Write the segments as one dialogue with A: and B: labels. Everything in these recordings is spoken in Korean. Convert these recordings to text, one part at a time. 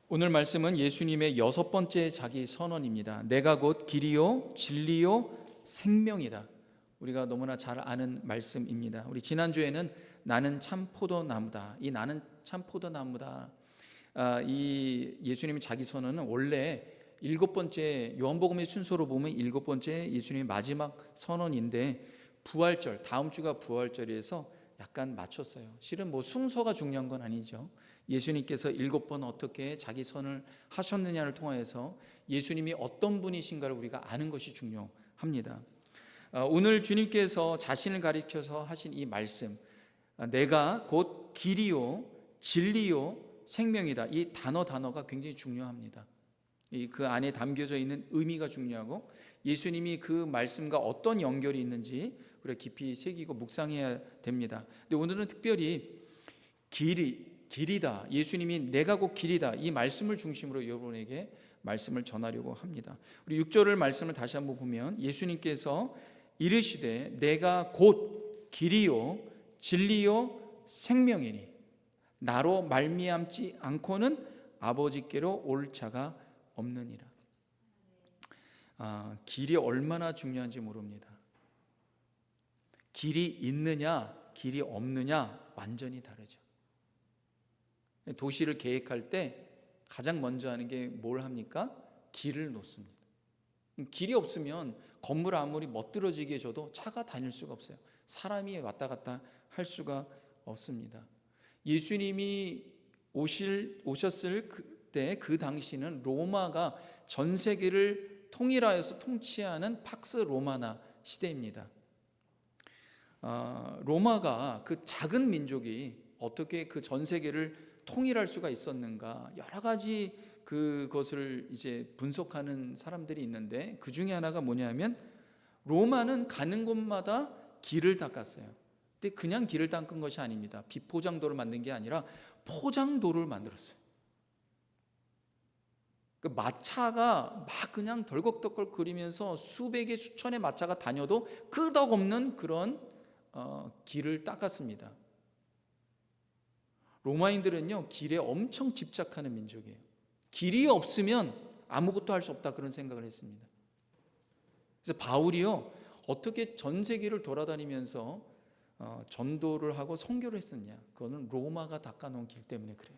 A: 오늘 말씀은 예수님의 6번째 자기 선언입니다. 내가 곧 길이요 진리요 생명이다. 우리가 너무나 잘 아는 말씀입니다. 우리 지난주에는 나는 참 포도나무다. 이 나는 참 포도나무다. 이 예수님의 자기 선언은 원래 7번째 요한복음의 순서로 보면 7번째 예수님의 마지막 선언인데 부활절, 다음 주가 부활절이어서 약간 맞췄어요. 실은 순서가 중요한 건 아니죠. 예수님께서 7번 어떻게 자기 선을 하셨느냐를 통하여서 예수님이 어떤 분이신가를 우리가 아는 것이 중요합니다. 오늘 주님께서 자신을 가리켜서 하신 이 말씀, 내가 곧 길이요 진리요 생명이다. 이 단어가 굉장히 중요합니다. 그 안에 담겨져 있는 의미가 중요하고 예수님이 그 말씀과 어떤 연결이 있는지 우리가 깊이 새기고 묵상해야 됩니다. 근데 오늘은 특별히 길이다. 예수님이 내가 곧 길이다. 이 말씀을 중심으로 여러분에게 말씀을 전하려고 합니다. 우리 6절을 말씀을 다시 한번 보면 예수님께서 이르시되 내가 곧 길이요 진리요 생명이니 나로 말미암지 않고는 아버지께로 올 자가 없느니라. 길이 얼마나 중요한지 모릅니다. 길이 있느냐 길이 없느냐 완전히 다르죠. 도시를 계획할 때 가장 먼저 하는 게 뭘 합니까? 길을 놓습니다. 길이 없으면 건물 아무리 멋들어지게 줘도 차가 다닐 수가 없어요. 사람이 왔다 갔다 할 수가 없습니다. 예수님이 오셨을 그때 그 당시는 로마가 전 세계를 통일하여서 통치하는 팍스 로마나 시대입니다. 로마가 그 작은 민족이 어떻게 그 전 세계를 통일할 수가 있었는가, 여러 가지 그것을 이제 분석하는 사람들이 있는데 그 중에 하나가 뭐냐면 로마는 가는 곳마다 길을 닦았어요. 근데 그냥 길을 닦은 것이 아닙니다. 비포장도를 만든 게 아니라 포장도를 만들었어요. 그 마차가 막 그냥 덜컥덜컥 거리면서 수백의 수천의 마차가 다녀도 끄덕없는 그런 길을 닦았습니다. 로마인들은요 길에 엄청 집착하는 민족이에요. 길이 없으면 아무것도 할 수 없다 그런 생각을 했습니다. 그래서 바울이요 어떻게 전 세계를 돌아다니면서 전도를 하고 선교를 했었냐, 그거는 로마가 닦아놓은 길 때문에 그래요.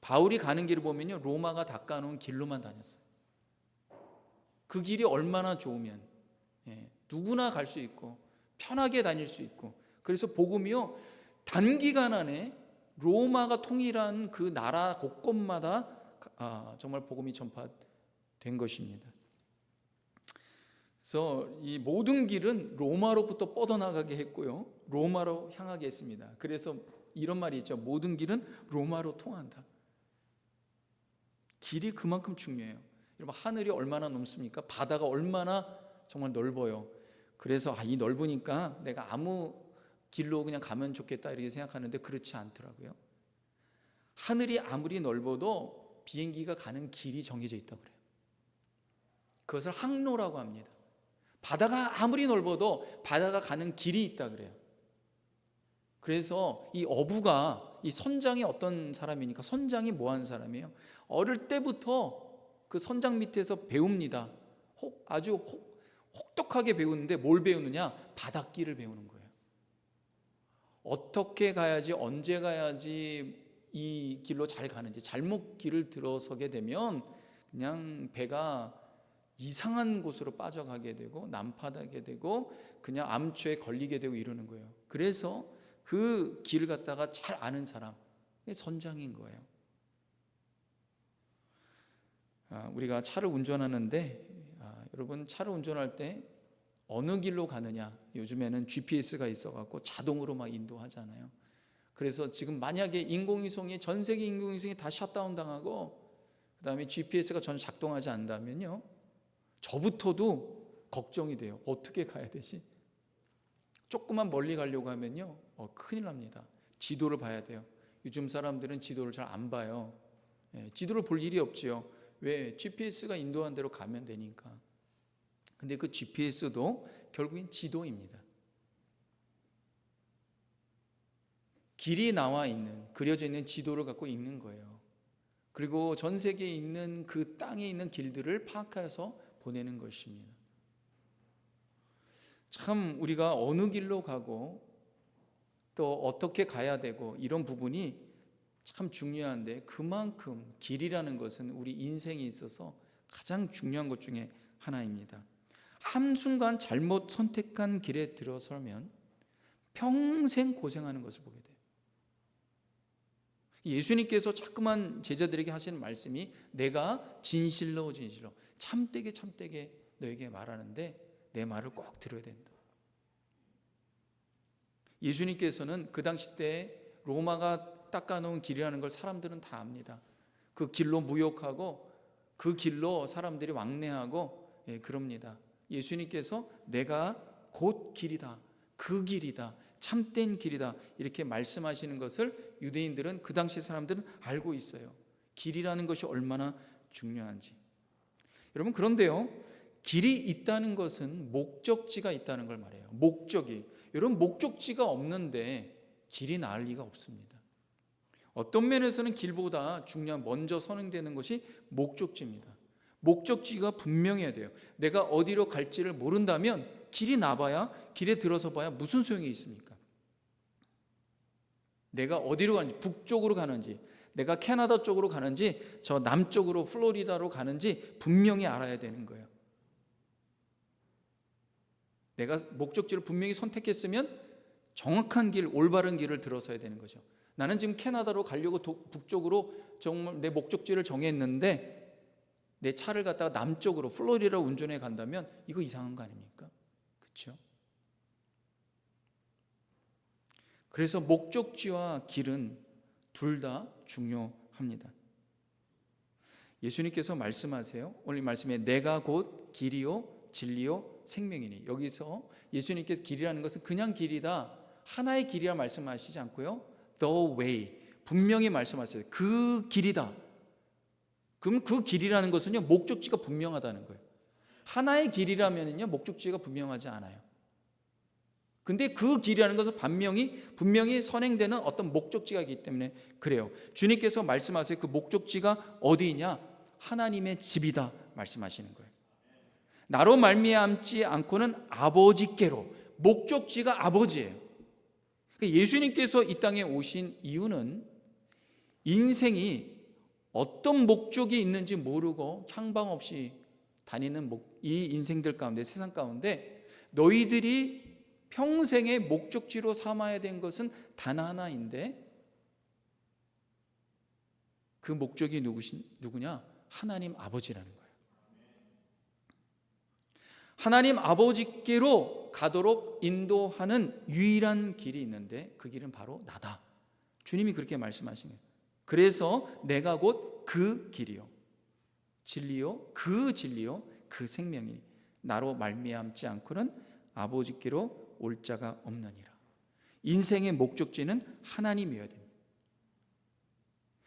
A: 바울이 가는 길을 보면요 로마가 닦아놓은 길로만 다녔어요. 그 길이 얼마나 좋으면 누구나 갈 수 있고 편하게 다닐 수 있고, 그래서 복음이요 단기간 안에 로마가 통일한 그 나라 곳곳마다 정말 복음이 전파된 것입니다. 그래서 이 모든 길은 로마로부터 뻗어나가게 했고요 로마로 향하게 했습니다. 그래서 이런 말이 있죠. 모든 길은 로마로 통한다. 길이 그만큼 중요해요. 여러분 하늘이 얼마나 넓습니까? 바다가 얼마나 정말 넓어요. 그래서 이 넓으니까 내가 아무 길로 그냥 가면 좋겠다 이렇게 생각하는데 그렇지 않더라고요. 하늘이 아무리 넓어도 비행기가 가는 길이 정해져 있다고 그래요. 그것을 항로라고 합니다. 바다가 아무리 넓어도 바다가 가는 길이 있다 그래요. 그래서 이 어부가, 이 선장이 어떤 사람이니까, 선장이 뭐하는 사람이에요? 어릴 때부터 그 선장 밑에서 배웁니다. 아주 혹독하게 배우는데 뭘 배우느냐? 바닷길을 배우는 거예요. 어떻게 가야지, 언제 가야지 이 길로 잘 가는지, 잘못 길을 들어서게 되면 그냥 배가 이상한 곳으로 빠져가게 되고 난파되게 되고 그냥 암초에 걸리게 되고 이러는 거예요. 그래서 그 길을 갖다가 잘 아는 사람이 선장인 거예요. 우리가 차를 운전하는데 여러분 차를 운전할 때 어느 길로 가느냐, 요즘에는 GPS가 있어갖고 자동으로 막 인도하잖아요. 그래서 지금 만약에 인공위성이, 전 세계 인공위성이 다 셧다운 당하고 그 다음에 GPS가 전혀 작동하지 않는다면요 저부터도 걱정이 돼요. 어떻게 가야 되지? 조금만 멀리 가려고 하면요 큰일 납니다. 지도를 봐야 돼요. 요즘 사람들은 지도를 잘 안 봐요. 지도를 볼 일이 없지요. 왜? GPS가 인도한 대로 가면 되니까. 근데 그 GPS도 결국엔 지도입니다. 길이 나와 있는, 그려져 있는 지도를 갖고 읽는 거예요. 그리고 전 세계에 있는 그 땅에 있는 길들을 파악해서 보내는 것입니다. 참 우리가 어느 길로 가고 또 어떻게 가야 되고 이런 부분이 참 중요한데, 그만큼 길이라는 것은 우리 인생에 있어서 가장 중요한 것 중에 하나입니다. 한순간 잘못 선택한 길에 들어서면 평생 고생하는 것을 보게 돼요. 예수님께서 자꾸만 제자들에게 하시는 말씀이 내가 진실로 참되게 너에게 말하는데 내 말을 꼭 들어야 된다. 예수님께서는 그 당시 때 로마가 닦아놓은 길이라는 걸 사람들은 다 압니다. 그 길로 무역하고 그 길로 사람들이 왕래하고 그럽니다. 예수님께서 내가 곧 길이다, 그 길이다, 참된 길이다 이렇게 말씀하시는 것을 유대인들은, 그 당시 사람들은 알고 있어요. 길이라는 것이 얼마나 중요한지. 여러분, 그런데요, 길이 있다는 것은 목적지가 있다는 걸 말해요. 목적이. 여러분, 목적지가 없는데 길이 나을 리가 없습니다. 어떤 면에서는 길보다 중요한, 먼저 선행되는 것이 목적지입니다. 목적지가 분명해야 돼요. 내가 어디로 갈지를 모른다면 길이 나봐야, 길에 들어서 봐야 무슨 소용이 있습니까? 내가 어디로 가는지, 북쪽으로 가는지, 내가 캐나다 쪽으로 가는지, 저 남쪽으로 플로리다로 가는지 분명히 알아야 되는 거예요. 내가 목적지를 분명히 선택했으면 정확한 길, 올바른 길을 들어서야 되는 거죠. 나는 지금 캐나다로 가려고 북쪽으로 정말 내 목적지를 정했는데 내 차를 갖다가 남쪽으로 플로리다로 운전해 간다면 이거 이상한 거 아닙니까? 그렇죠? 그래서 목적지와 길은 둘 다 중요합니다. 예수님께서 말씀하세요. 오늘 말씀에 내가 곧 길이요 진리요 생명이니, 여기서 예수님께서 길이라는 것은 그냥 길이다, 하나의 길이라 말씀하시지 않고요, the way, 분명히 말씀하셨어요. 그 길이다. 그럼 그 길이라는 것은요, 목적지가 분명하다는 거예요. 하나의 길이라면요, 목적지가 분명하지 않아요. 근데 그 길이라는 것은 분명히 선행되는 어떤 목적지가 있기 때문에 그래요. 주님께서 말씀하세요. 그 목적지가 어디냐? 하나님의 집이다 말씀하시는 거예요. 나로 말미암지 않고는 아버지께로, 목적지가 아버지예요. 예수님께서 이 땅에 오신 이유는 인생이 어떤 목적이 있는지 모르고 향방 없이 다니는 이 인생들 가운데, 세상 가운데 너희들이 평생의 목적지로 삼아야 된 것은 단 하나인데, 그 목적이 누구냐? 하나님 아버지라는 거예요. 하나님 아버지께로 가도록 인도하는 유일한 길이 있는데 그 길은 바로 나다. 주님이 그렇게 말씀하신 거예요. 그래서 내가 곧 그 길이요 진리요 그 생명이니 나로 말미암지 않고는 아버지께로 올 자가 없느니라. 인생의 목적지는 하나님이어야 됩니다.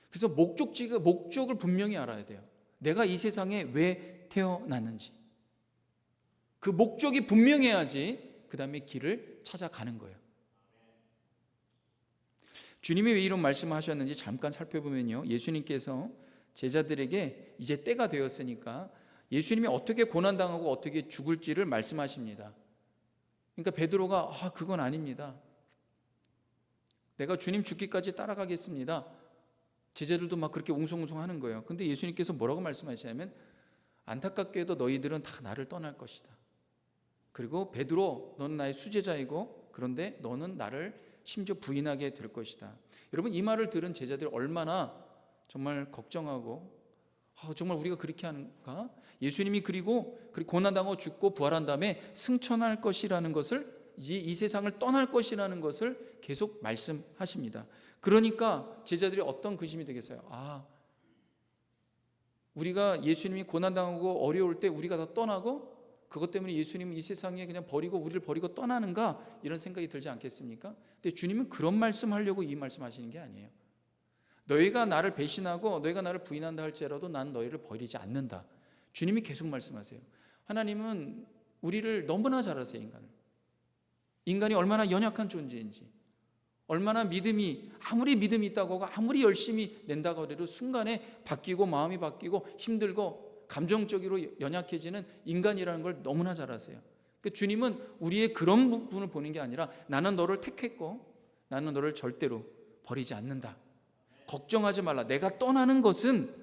A: 그래서 목적을 분명히 알아야 돼요. 내가 이 세상에 왜 태어났는지 그 목적이 분명해야지 그 다음에 길을 찾아가는 거예요. 주님이 왜 이런 말씀을 하셨는지 잠깐 살펴보면요, 예수님께서 제자들에게 이제 때가 되었으니까 예수님이 어떻게 고난당하고 어떻게 죽을지를 말씀하십니다. 그러니까 베드로가 그건 아닙니다, 내가 주님 죽기까지 따라가겠습니다. 제자들도 막 그렇게 웅성웅성하는 거예요. 근데 예수님께서 뭐라고 말씀하시냐면, 안타깝게도 너희들은 다 나를 떠날 것이다. 그리고 베드로, 너는 나의 수제자이고 그런데 너는 나를 심지어 부인하게 될 것이다. 여러분, 이 말을 들은 제자들이 얼마나 정말 걱정하고, 정말 우리가 그렇게 하는가? 예수님이 그리고 고난당하고 죽고 부활한 다음에 승천할 것이라는 것을, 이 세상을 떠날 것이라는 것을 계속 말씀하십니다. 그러니까 제자들이 어떤 근심이 되겠어요? 우리가 예수님이 고난당하고 어려울 때 우리가 다 떠나고 그것 때문에 예수님은 이 세상에 그냥 우리를 버리고 떠나는가, 이런 생각이 들지 않겠습니까? 근데 주님은 그런 말씀하려고 이 말씀하시는 게 아니에요. 너희가 나를 배신하고 너희가 나를 부인한다 할지라도 난 너희를 버리지 않는다. 주님이 계속 말씀하세요. 하나님은 우리를 너무나 잘 아세요. 인간이 얼마나 연약한 존재인지, 얼마나 아무리 믿음이 있다고 하고 아무리 열심히 낸다고 해도 순간에 바뀌고 마음이 바뀌고 힘들고 감정적으로 연약해지는 인간이라는 걸 너무나 잘 아세요. 그러니까 주님은 우리의 그런 부분을 보는 게 아니라 나는 너를 택했고 나는 너를 절대로 버리지 않는다. 걱정하지 말라. 내가 떠나는 것은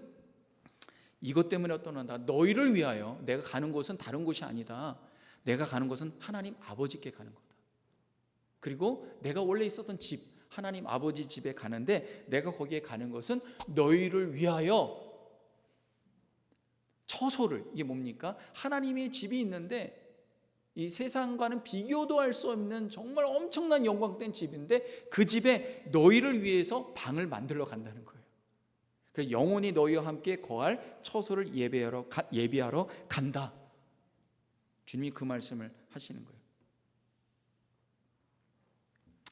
A: 이것 때문에 떠난다. 너희를 위하여. 내가 가는 곳은 다른 곳이 아니다. 내가 가는 곳은 하나님 아버지께 가는 거다. 그리고 내가 원래 있었던 집, 하나님 아버지 집에 가는데 내가 거기에 가는 것은 너희를 위하여 처소를, 이게 뭡니까? 하나님의 집이 있는데 이 세상과는 비교도 할 수 없는 정말 엄청난 영광된 집인데 그 집에 너희를 위해서 방을 만들러 간다는 거예요. 그래서 영원히 너희와 함께 거할 처소를 예비하러 간다. 주님이 그 말씀을 하시는 거예요.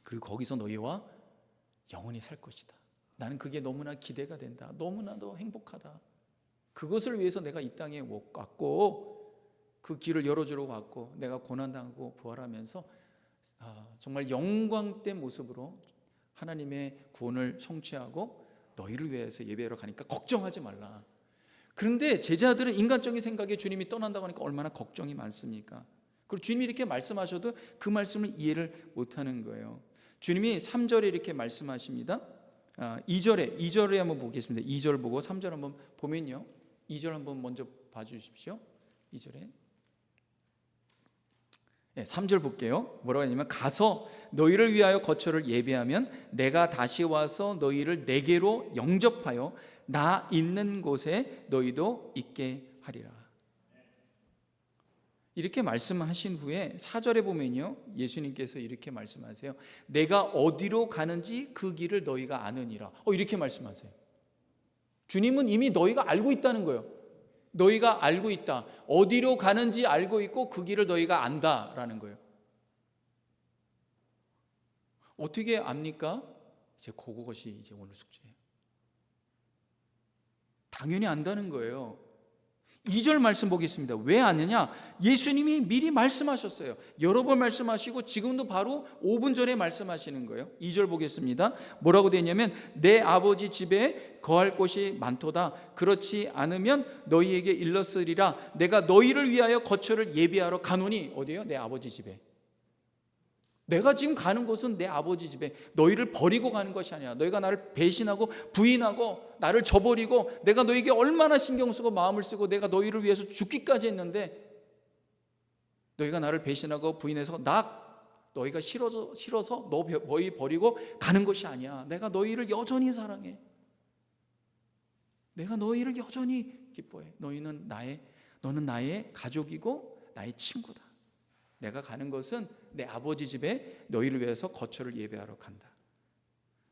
A: 그리고 거기서 너희와 영원히 살 것이다. 나는 그게 너무나 기대가 된다. 너무나도 행복하다. 그것을 위해서 내가 이 땅에 왔고 그 길을 열어주려고 왔고 내가 고난당하고 부활하면서 정말 영광된 모습으로 하나님의 구원을 성취하고 너희를 위해서 예배하러 가니까 걱정하지 말라. 그런데 제자들은 인간적인 생각에 주님이 떠난다고 하니까 얼마나 걱정이 많습니까? 그리고 주님이 이렇게 말씀하셔도 그 말씀을 이해를 못하는 거예요. 주님이 3절에 이렇게 말씀하십니다. 2절에 한번 보겠습니다. 2절 보고 3절 한번 보면요. 2절 한번 먼저 봐주십시오. 2절에 3절 볼게요. 뭐라고 하냐면 가서 너희를 위하여 거처를 예비하면 내가 다시 와서 너희를 내게로 영접하여 나 있는 곳에 너희도 있게 하리라. 이렇게 말씀하신 후에 4절에 보면요, 예수님께서 이렇게 말씀하세요. 내가 어디로 가는지 그 길을 너희가 아느니라. 이렇게 말씀하세요. 주님은 이미 너희가 알고 있다는 거예요. 너희가 알고 있다. 어디로 가는지 알고 있고 그 길을 너희가 안다라는 거예요. 어떻게 압니까? 그것이 이제 오늘 숙제예요. 당연히 안다는 거예요. 2절 말씀 보겠습니다. 왜 아느냐? 예수님이 미리 말씀하셨어요. 여러 번 말씀하시고 지금도 바로 5분 전에 말씀하시는 거예요. 2절 보겠습니다. 뭐라고 되냐면 내 아버지 집에 거할 곳이 많도다. 그렇지 않으면 너희에게 일렀으리라. 내가 너희를 위하여 거처를 예비하러 가노니. 어디예요? 내 아버지 집에. 내가 지금 가는 곳은 내 아버지 집에. 너희를 버리고 가는 것이 아니야. 너희가 나를 배신하고 부인하고 나를 저버리고 내가 너희에게 얼마나 신경 쓰고 마음을 쓰고 내가 너희를 위해서 죽기까지 했는데 너희가 나를 배신하고 부인해서 너희가 싫어서 너희 버리고 가는 것이 아니야. 내가 너희를 여전히 사랑해. 내가 너희를 여전히 기뻐해. 너는 나의 가족이고 나의 친구다. 내가 가는 것은 내 아버지 집에 너희를 위해서 거처를 예배하러 간다.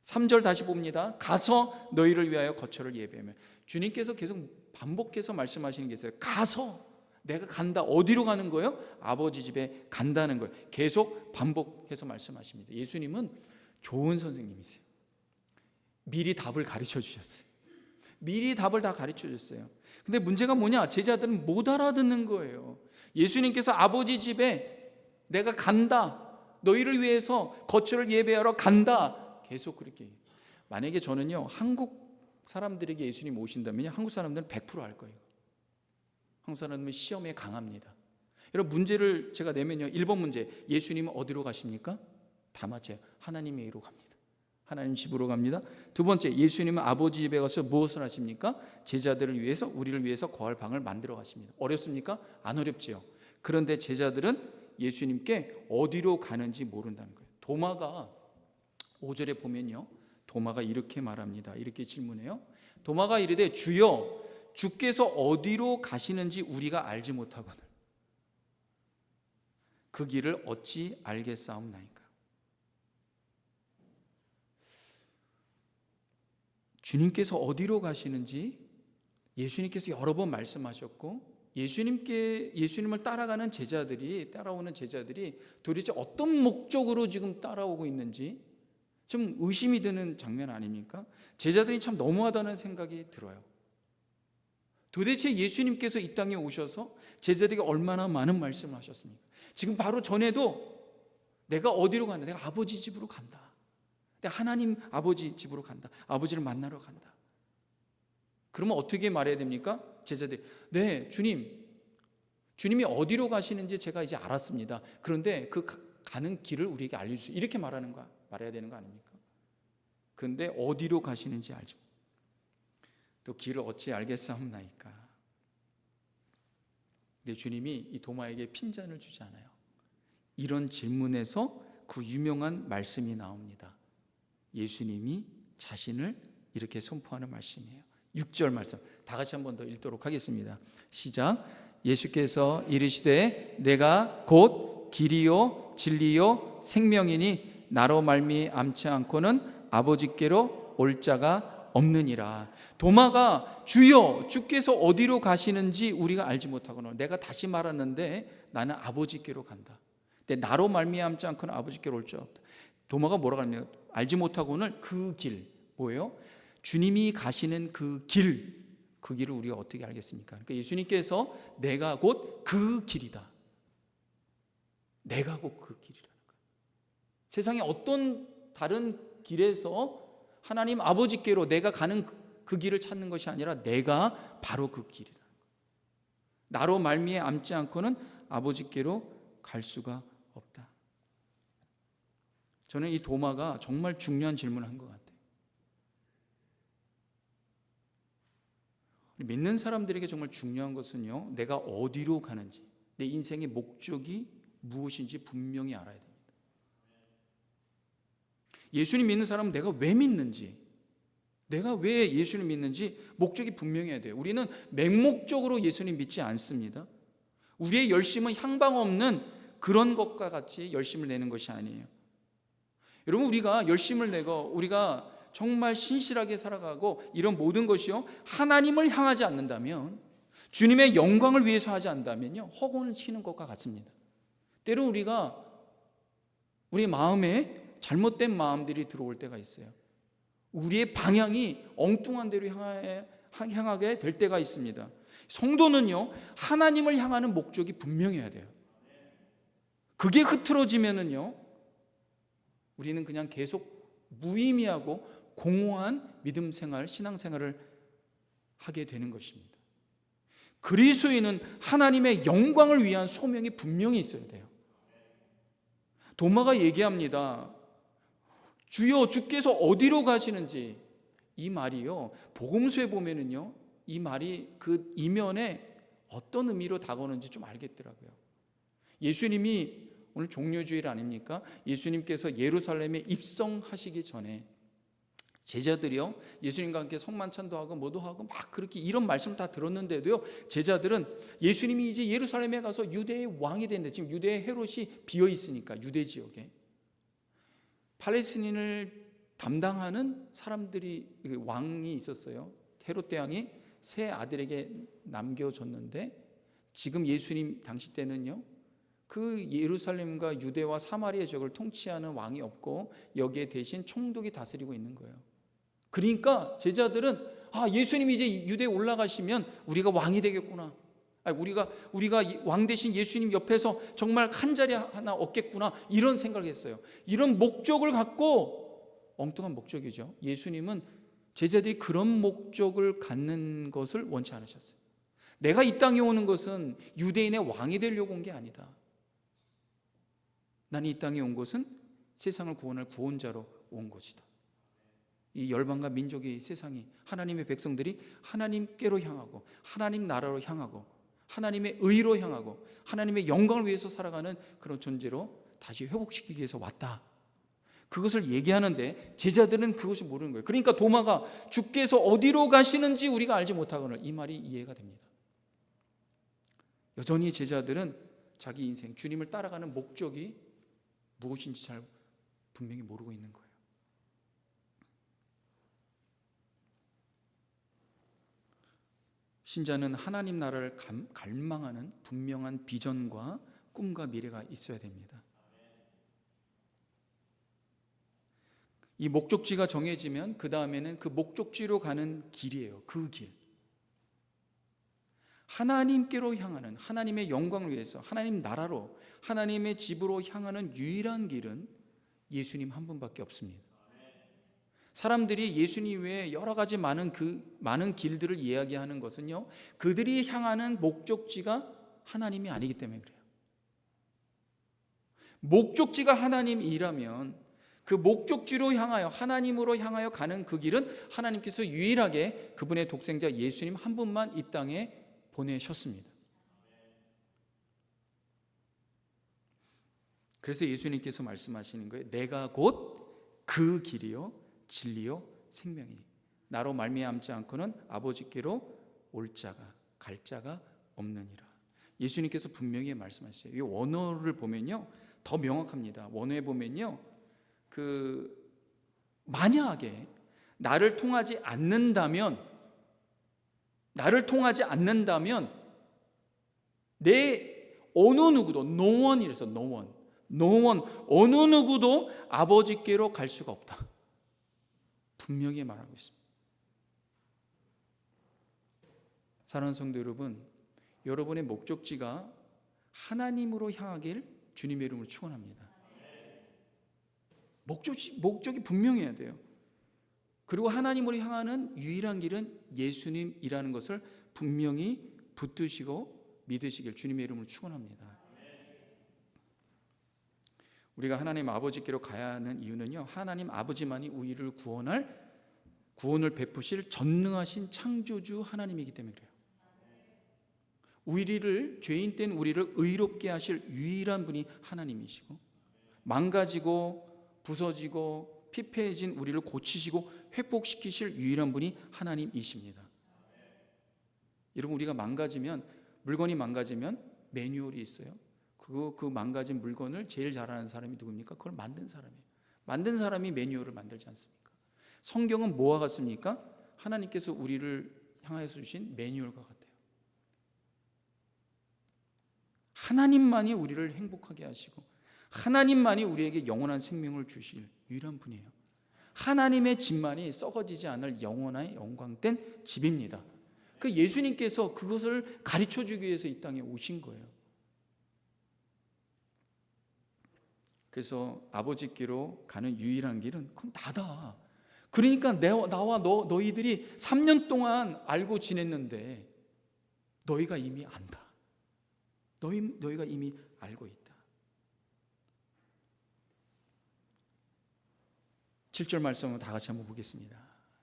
A: 3절 다시 봅니다. 가서 너희를 위하여 거처를 예배하면. 주님께서 계속 반복해서 말씀하시는 게 있어요. 가서 내가 간다. 어디로 가는 거예요? 아버지 집에 간다는 거예요. 계속 반복해서 말씀하십니다. 예수님은 좋은 선생님이세요. 미리 답을 가르쳐 주셨어요. 미리 답을 다 가르쳐 줬어요. 근데 문제가 뭐냐? 제자들은 못 알아듣는 거예요. 예수님께서 아버지 집에 내가 간다. 너희를 위해서 거처를 예배하러 간다. 계속 그렇게. 만약에 저는요, 한국 사람들에게 예수님 오신다면요, 한국 사람들은 100% 알 거예요. 한국 사람들은 시험에 강합니다. 여러분, 문제를 제가 내면요, 1번 문제, 예수님은 어디로 가십니까? 다 맞아요. 하나님의 이로 갑니다. 하나님 집으로 갑니다. 두 번째, 예수님은 아버지 집에 가서 무엇을 하십니까? 제자들을 위해서, 우리를 위해서 거할 방을 만들어 가십니다. 어렵습니까? 안 어렵지요. 그런데 제자들은 예수님께 어디로 가는지 모른다는 거예요. 도마가 5절에 보면요, 도마가 이렇게 말합니다. 이렇게 질문해요. 도마가 이르되 주여, 주께서 어디로 가시는지 우리가 알지 못하거늘 그 길을 어찌 알겠사옵나이까. 주님께서 어디로 가시는지 예수님께서 여러 번 말씀하셨고, 예수님을 따라오는 제자들이 도대체 어떤 목적으로 지금 따라오고 있는지 좀 의심이 드는 장면 아닙니까? 제자들이 참 너무하다는 생각이 들어요. 도대체 예수님께서 이 땅에 오셔서 제자들에게 얼마나 많은 말씀을 하셨습니까? 지금 바로 전에도 내가 어디로 가는데 내가 아버지 집으로 간다. 근데 하나님 아버지 집으로 간다. 아버지를 만나러 간다. 그러면 어떻게 말해야 됩니까? 제자들이 네 주님이 어디로 가시는지 제가 이제 알았습니다. 그런데 그 가는 길을 우리에게 알려주세요. 이렇게 말해야 되는 거 아닙니까? 그런데 어디로 가시는지 알죠. 또 길을 어찌 알겠사옵나이까. 근데 주님이 이 도마에게 핀잔을 주지 않아요. 이런 질문에서 그 유명한 말씀이 나옵니다. 예수님이 자신을 이렇게 선포하는 말씀이에요. 6절 말씀 다 같이 한 번 더 읽도록 하겠습니다. 시작. 예수께서 이르시되 내가 곧 길이요 진리요 생명이니 나로 말미암지 않고는 아버지께로 올 자가 없느니라. 도마가 주여 주께서 어디로 가시는지 우리가 알지 못하거나 내가 다시 말하는데 나는 아버지께로 간다. 근데 나로 말미암지 않고는 아버지께로 올 자 없다. 도마가 뭐라고 합니까? 알지 못하고는 그 길 뭐예요? 주님이 가시는 그 길을 우리가 어떻게 알겠습니까? 그러니까 예수님께서 내가 곧 그 길이다. 내가 곧 그 길이라는 거예요. 세상에 어떤 다른 길에서 하나님 아버지께로 내가 가는 그 길을 찾는 것이 아니라 내가 바로 그 길이다. 나로 말미암지 않고는 아버지께로 갈 수가 없다. 저는 이 도마가 정말 중요한 질문을 한 것 같아요. 믿는 사람들에게 정말 중요한 것은요, 내가 어디로 가는지, 내 인생의 목적이 무엇인지 분명히 알아야 됩니다. 예수님 믿는 사람은 내가 왜 믿는지, 내가 왜 예수님 믿는지 목적이 분명해야 돼요. 우리는 맹목적으로 예수님 믿지 않습니다. 우리의 열심은 향방 없는 그런 것과 같이 열심을 내는 것이 아니에요. 여러분, 우리가 열심을 내고 우리가 정말 신실하게 살아가고 이런 모든 것이요 하나님을 향하지 않는다면, 주님의 영광을 위해서 하지 않는다면요 허공을 치는 것과 같습니다. 때로 우리가 우리 마음에 잘못된 마음들이 들어올 때가 있어요. 우리의 방향이 엉뚱한 데로 향하게 될 때가 있습니다. 성도는요 하나님을 향하는 목적이 분명해야 돼요. 그게 흐트러지면은요 우리는 그냥 계속 무의미하고 공허한 믿음 생활, 신앙 생활을 하게 되는 것입니다. 그리스도인은 하나님의 영광을 위한 소명이 분명히 있어야 돼요. 도마가 얘기합니다. 주여 주께서 어디로 가시는지. 이 말이요 복음서에 보면은요 이 말이 그 이면에 어떤 의미로 다가오는지 좀 알겠더라고요. 예수님이 오늘 종료주일 아닙니까? 예수님께서 예루살렘에 입성하시기 전에 제자들이요 예수님과 함께 성만찬도 하고 뭐도 하고 막 그렇게 이런 말씀을 다 들었는데도요 제자들은 예수님이 이제 예루살렘에 가서 유대의 왕이 됐는데, 지금 유대의 헤롯이 비어 있으니까 유대 지역에 팔레스틴을 담당하는 사람들이 왕이 있었어요. 헤롯 대왕이 세 아들에게 남겨줬는데, 지금 예수님 당시 때는요 그 예루살렘과 유대와 사마리아 지역을 통치하는 왕이 없고 여기에 대신 총독이 다스리고 있는 거예요. 그러니까 제자들은 예수님이 이제 유대에 올라가시면 우리가 왕이 되겠구나, 우리가 왕 대신 예수님 옆에서 정말 한 자리 하나 얻겠구나, 이런 생각을 했어요. 이런 목적을 갖고, 엉뚱한 목적이죠. 예수님은 제자들이 그런 목적을 갖는 것을 원치 않으셨어요. 내가 이 땅에 오는 것은 유대인의 왕이 되려고 온 게 아니다. 나는 이 땅에 온 것은 세상을 구원할 구원자로 온 것이다. 이 열방과 민족이, 세상이, 하나님의 백성들이 하나님께로 향하고 하나님 나라로 향하고 하나님의 의로 향하고 하나님의 영광을 위해서 살아가는 그런 존재로 다시 회복시키기 위해서 왔다. 그것을 얘기하는데 제자들은 그것을 모르는 거예요. 그러니까 도마가 주께서 어디로 가시는지 우리가 알지 못하거늘, 이 말이 이해가 됩니다. 여전히 제자들은 자기 인생, 주님을 따라가는 목적이 무엇인지 잘 분명히 모르고 있는 거예요. 신자는 하나님 나라를 갈망하는 분명한 비전과 꿈과 미래가 있어야 됩니다. 이 목적지가 정해지면 그 다음에는 그 목적지로 가는 길이에요. 그 길. 하나님께로 향하는, 하나님의 영광을 위해서 하나님 나라로, 하나님의 집으로 향하는 유일한 길은 예수님 한 분밖에 없습니다. 사람들이 예수님 외에 여러 가지 많은 길들을 이야기하는 것은요, 그들이 향하는 목적지가 하나님이 아니기 때문에 그래요. 목적지가 하나님이라면 그 목적지로 향하여, 하나님으로 향하여 가는 그 길은 하나님께서 유일하게 그분의 독생자 예수님 한 분만 이 땅에 보내셨습니다. 그래서 예수님께서 말씀하시는 거예요. 내가 곧 그 길이요 진리요 생명이니 나로 말미암지 않고는 아버지께로 올 자가 갈 자가 없느니라. 예수님께서 분명히 말씀하셨어요. 이 원어를 보면요 더 명확합니다. 원어에 보면요 만약에 나를 통하지 않는다면 내 어느 누구도 no one 이래서 no one 어느 누구도 아버지께로 갈 수가 없다. 분명히 말하고 있습니다. 사랑하는 성도 여러분, 여러분의 목적지가 하나님으로 향하길 주님의 이름으로 축원합니다. 목적이 분명해야 돼요. 그리고 하나님으로 향하는 유일한 길은 예수님이라는 것을 분명히 붙드시고 믿으시길 주님의 이름으로 축원합니다. 우리가 하나님 아버지께로 가야 하는 이유는요, 하나님 아버지만이 우리를 구원을 베푸실 전능하신 창조주 하나님이기 때문에 그래요. 죄인 된 우리를 의롭게 하실 유일한 분이 하나님이시고, 망가지고 부서지고 피폐해진 우리를 고치시고 회복시키실 유일한 분이 하나님이십니다. 여러분, 우리가 물건이 망가지면 매뉴얼이 있어요. 그 망가진 물건을 제일 잘하는 사람이 누굽니까? 그걸 만든 사람이에요. 만든 사람이 매뉴얼을 만들지 않습니까? 성경은 뭐와 같습니까? 하나님께서 우리를 향하여서 주신 매뉴얼과 같아요. 하나님만이 우리를 행복하게 하시고 하나님만이 우리에게 영원한 생명을 주실 유일한 분이에요. 하나님의 집만이 썩어지지 않을 영원한 영광된 집입니다. 그 예수님께서 그것을 가르쳐주기 위해서 이 땅에 오신 거예요. 그래서 아버지께로 가는 유일한 길은 그건 나다. 그러니까 나와 너희들이 3년 동안 알고 지냈는데 너희가 이미 안다. 너희가 이미 알고 있다. 7절 말씀을 다 같이 한번 보겠습니다.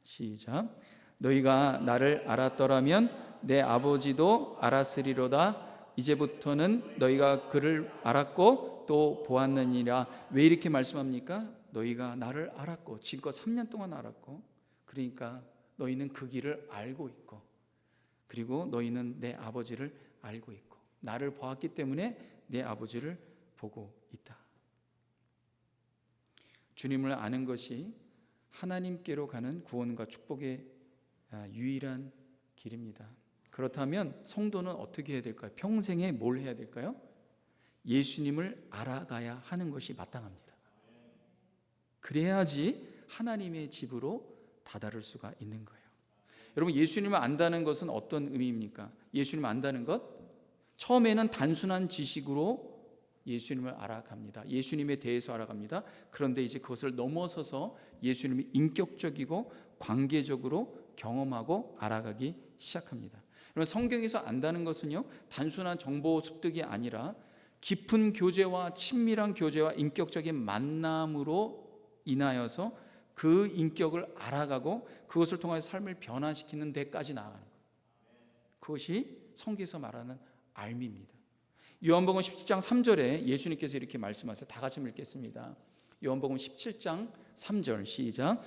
A: 시작. 너희가 나를 알았더라면 내 아버지도 알았으리로다. 이제부터는 너희가 그를 알았고 또 보았느니라. 왜 이렇게 말씀합니까? 너희가 나를 알았고, 지금껏 3년 동안 알았고, 그러니까 너희는 그 길을 알고 있고, 그리고 너희는 내 아버지를 알고 있고, 나를 보았기 때문에 내 아버지를 보고 있다. 주님을 아는 것이 하나님께로 가는 구원과 축복의 유일한 길입니다. 그렇다면 성도는 어떻게 해야 될까요? 평생에 뭘 해야 될까요? 예수님을 알아가야 하는 것이 마땅합니다. 그래야지 하나님의 집으로 다다를 수가 있는 거예요. 여러분, 예수님을 안다는 것은 어떤 의미입니까? 예수님을 안다는 것, 처음에는 단순한 지식으로 예수님을 알아갑니다. 예수님에 대해서 알아갑니다. 그런데 이제 그것을 넘어서서 예수님이 인격적이고 관계적으로 경험하고 알아가기 시작합니다. 여러분, 성경에서 안다는 것은요, 단순한 정보 습득이 아니라 깊은 교제와 친밀한 교제와 인격적인 만남으로 인하여서 그 인격을 알아가고 그것을 통해서 삶을 변화시키는 데까지 나아가는 거예요. 그것이 성경에서 말하는 알미입니다. 요한복음 17장 3절에 예수님께서 이렇게 말씀하세요. 다 같이 읽겠습니다. 요한복음 17장 3절 시작.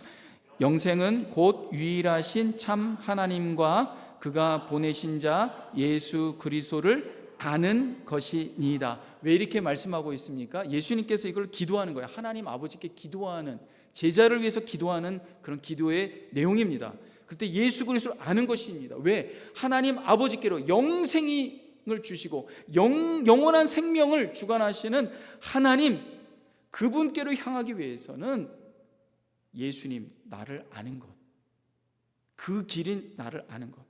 A: 영생은 곧 유일하신 참 하나님과 그가 보내신 자 예수 그리스도를 아는 것이니이다. 왜 이렇게 말씀하고 있습니까? 예수님께서 이걸 기도하는 거예요. 하나님 아버지께 기도하는, 제자를 위해서 기도하는 그런 기도의 내용입니다. 그때 예수 그리스도를 아는 것입니다. 왜? 하나님 아버지께로 영생을 주시고 영원한 생명을 주관하시는 하나님, 그분께로 향하기 위해서는 예수님, 나를 아는 것, 그 길인 나를 아는 것,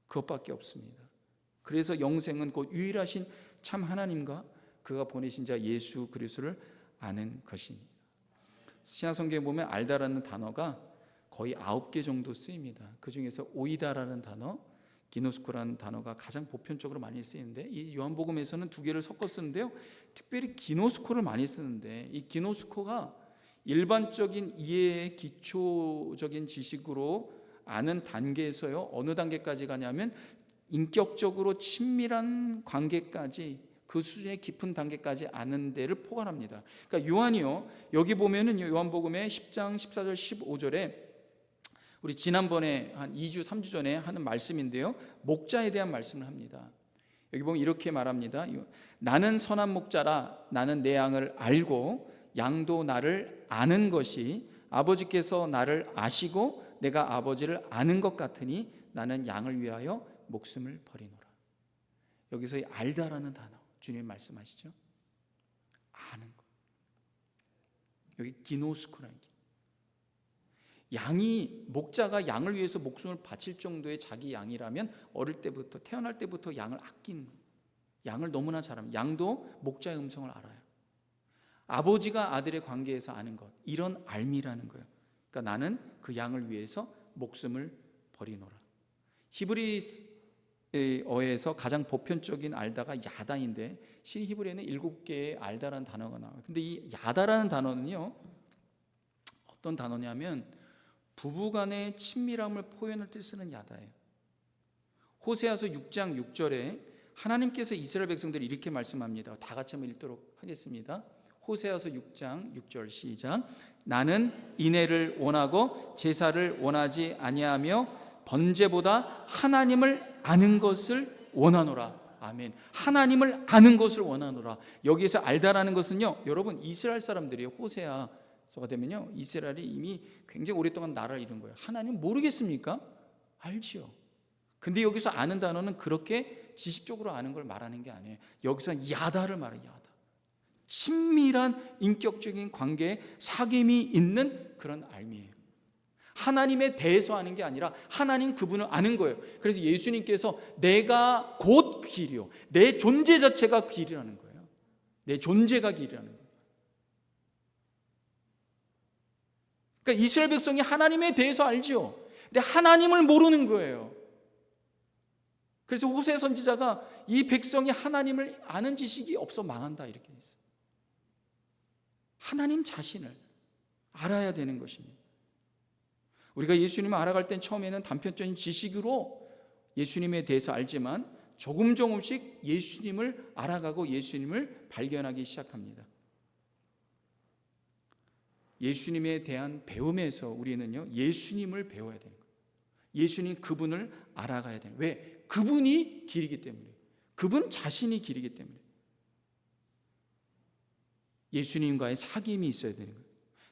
A: 그것밖에 없습니다. 그래서 영생은 곧 유일하신 참 하나님과 그가 보내신 자 예수 그리스도를 아는 것입니다. 신약성경에 보면 알다라는 단어가 거의 9개 정도 쓰입니다. 그 중에서 오이다라는 단어, 기노스코라는 단어가 가장 보편적으로 많이 쓰이는데, 이 요한복음에서는 2개를 섞어 쓰는데요, 특별히 기노스코를 많이 쓰는데, 이 기노스코가 일반적인 이해의 기초적인 지식으로 아는 단계에서요, 어느 단계까지 가냐면 인격적으로 친밀한 관계까지, 그 수준의 깊은 단계까지 아는 데를 포괄합니다. 그러니까 요한이요, 여기 보면은 요한복음의 10장 14절 15절에 우리 지난번에 한 2주 3주 전에 하는 말씀인데요, 목자에 대한 말씀을 합니다. 여기 보면 이렇게 말합니다. 나는 선한 목자라, 나는 내 양을 알고 양도 나를 아는 것이, 아버지께서 나를 아시고 내가 아버지를 아는 것 같으니 나는 양을 위하여 목숨을 버리노라. 여기서 이 알다라는 단어, 주님 말씀하시죠. 아는 것. 여기 기노스코라는 게, 양이, 목자가 양을 위해서 목숨을 바칠 정도의 자기 양이라면 어릴 때부터, 태어날 때부터 양을 아끼는 거예요. 양을 너무나 잘합니다. 양도 목자의 음성을 알아요. 아버지가 아들의 관계에서 아는 것, 이런 알미라는 거예요. 그러니까 나는 그 양을 위해서 목숨을 버리노라. 히브리어에서 가장 보편적인 알다가 야다인데, 신 히브리에는 7개의 알다라는 단어가 나와요. 근데 이 야다라는 단어는요, 어떤 단어냐면 부부간의 친밀함을 표현할 때 쓰는 야다예요. 호세아서 6장 6절에 하나님께서 이스라엘 백성들이 이렇게 말씀합니다. 다 같이 한번 읽도록 하겠습니다. 호세아서 6장 6절 시작. 나는 인애를 원하고 제사를 원하지 아니하며 번제보다 하나님을 아는 것을 원하노라. 아멘. 하나님을 아는 것을 원하노라. 여기에서 알다라는 것은요, 여러분, 이스라엘 사람들이 호세아서가 되면요, 이스라엘이 이미 굉장히 오랫동안 나라를 이룬 거예요. 하나님 모르겠습니까? 알지요. 근데 여기서 아는 단어는 그렇게 지식적으로 아는 걸 말하는 게 아니에요. 여기서 야다를 말해요. 야다. 친밀한 인격적인 관계에 사귐이 있는 그런 알미예요. 하나님에 대해서 아는 게 아니라 하나님 그분을 아는 거예요. 그래서 예수님께서 내가 곧 길이요, 내 존재 자체가 길이라는 거예요. 내 존재가 길이라는 거예요. 그러니까 이스라엘 백성이 하나님에 대해서 알죠. 근데 하나님을 모르는 거예요. 그래서 호세 선지자가 이 백성이 하나님을 아는 지식이 없어 망한다, 이렇게 했어요. 하나님 자신을 알아야 되는 것입니다. 우리가 예수님을 알아갈 땐 처음에는 단편적인 지식으로 예수님에 대해서 알지만 조금씩 예수님을 알아가고 예수님을 발견하기 시작합니다. 예수님에 대한 배움에서 우리는요, 예수님을 배워야 되는 거예요. 예수님 그분을 알아가야 되는 거예요. 왜? 그분이 길이기 때문에, 그분 자신이 길이기 때문에 예수님과의 사귐이 있어야 되는 거예요.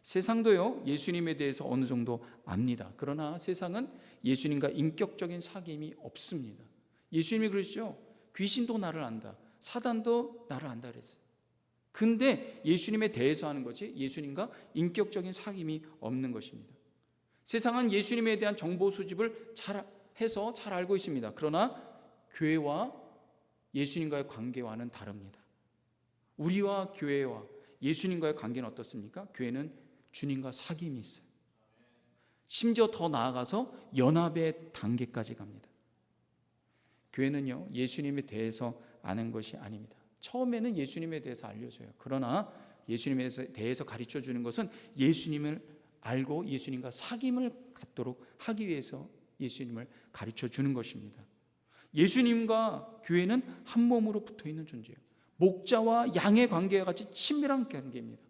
A: 세상도요, 예수님에 대해서 어느 정도 압니다. 그러나 세상은 예수님과 인격적인 사귐이 없습니다. 예수님이 그러시죠. 귀신도 나를 안다, 사단도 나를 안다 그랬어요. 근데 예수님에 대해서 하는 거지 예수님과 인격적인 사귐이 없는 것입니다. 세상은 예수님에 대한 정보 수집을 잘 해서 잘 알고 있습니다. 그러나 교회와 예수님과의 관계와는 다릅니다. 우리와 교회와 예수님과의 관계는 어떻습니까? 교회는 주님과 사귐이 있어요. 심지어 더 나아가서 연합의 단계까지 갑니다. 교회는요, 예수님에 대해서 아는 것이 아닙니다. 처음에는 예수님에 대해서 알려줘요. 그러나 예수님에 대해서 가르쳐 주는 것은 예수님을 알고 예수님과 사귐을 갖도록 하기 위해서 예수님을 가르쳐 주는 것입니다. 예수님과 교회는 한 몸으로 붙어 있는 존재예요. 목자와 양의 관계와 같이 친밀한 관계입니다.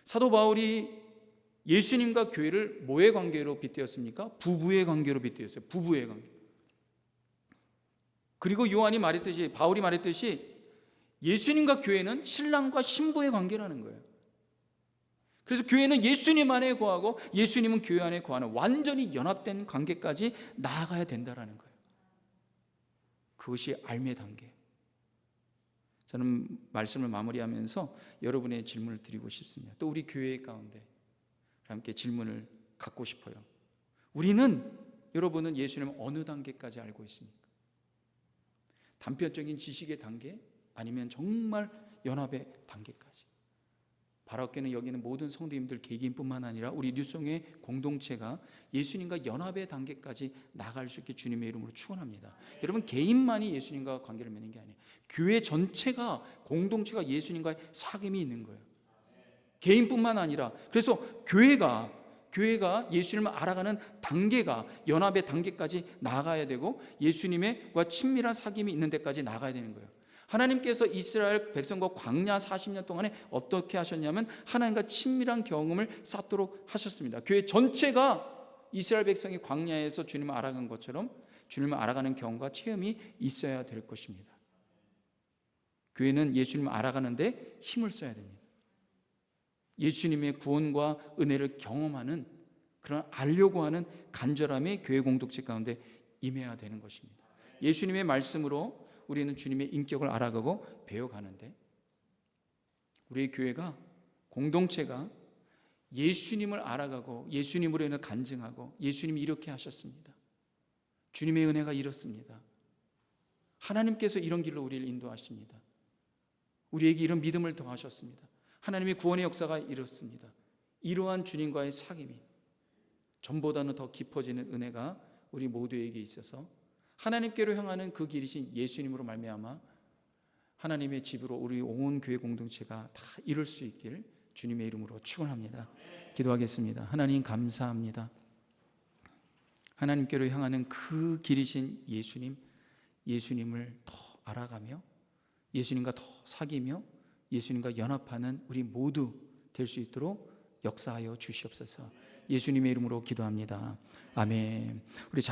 A: 사도 바울이 예수님과 교회를 뭐의 관계로 빗대었습니까? 부부의 관계로 빗대었어요. 부부의 관계. 그리고 요한이 말했듯이, 바울이 말했듯이 예수님과 교회는 신랑과 신부의 관계라는 거예요. 그래서 교회는 예수님 안에 거하고 예수님은 교회 안에 거하는 완전히 연합된 관계까지 나아가야 된다는 거예요. 그것이 알미의 단계. 저는 말씀을 마무리하면서 여러분의 질문을 드리고 싶습니다. 또 우리 교회 가운데 함께 질문을 갖고 싶어요. 우리는, 여러분은 예수님을 어느 단계까지 알고 있습니까? 단편적인 지식의 단계, 아니면 정말 연합의 단계까지? 바라옵교는 여기는 모든 성도님들 개개인뿐만 아니라 우리 뉴송의 공동체가 예수님과 연합의 단계까지 나갈 수 있게 주님의 이름으로 축원합니다. 여러분, 개인만이 예수님과 관계를 맺는 게 아니에요. 교회 전체가, 공동체가 예수님과의 사귐이 있는 거예요. 개인뿐만 아니라. 그래서 교회가 예수님을 알아가는 단계가, 연합의 단계까지 나아가야 되고 예수님과 친밀한 사귐이 있는 데까지 나아가야 되는 거예요. 하나님께서 이스라엘 백성과 광야 40년 동안에 어떻게 하셨냐면 하나님과 친밀한 경험을 쌓도록 하셨습니다. 교회 전체가 이스라엘 백성이 광야에서 주님을 알아간 것처럼 주님을 알아가는 경험과 체험이 있어야 될 것입니다. 교회는 예수님을 알아가는데 힘을 써야 됩니다. 예수님의 구원과 은혜를 경험하는, 그런 알려고 하는 간절함이 교회 공동체 가운데 임해야 되는 것입니다. 예수님의 말씀으로 우리는 주님의 인격을 알아가고 배워가는데, 우리의 교회가, 공동체가 예수님을 알아가고 예수님으로 인해 간증하고 예수님이 이렇게 하셨습니다, 주님의 은혜가 이렇습니다, 하나님께서 이런 길로 우리를 인도하십니다, 우리에게 이런 믿음을 더하셨습니다, 하나님의 구원의 역사가 이렇습니다, 이러한 주님과의 사귐이 전보다는 더 깊어지는 은혜가 우리 모두에게 있어서 하나님께로 향하는 그 길이신 예수님으로 말미암아 하나님의 집으로 우리 온 교회 공동체가 다 이룰 수 있길 주님의 이름으로 축원합니다. 기도하겠습니다. 하나님, 감사합니다. 하나님께로 향하는 그 길이신 예수님을 더 알아가며 예수님과 더 사귀며 예수님과 연합하는 우리 모두 될 수 있도록 역사하여 주시옵소서. 예수님의 이름으로 기도합니다. 아멘. 우리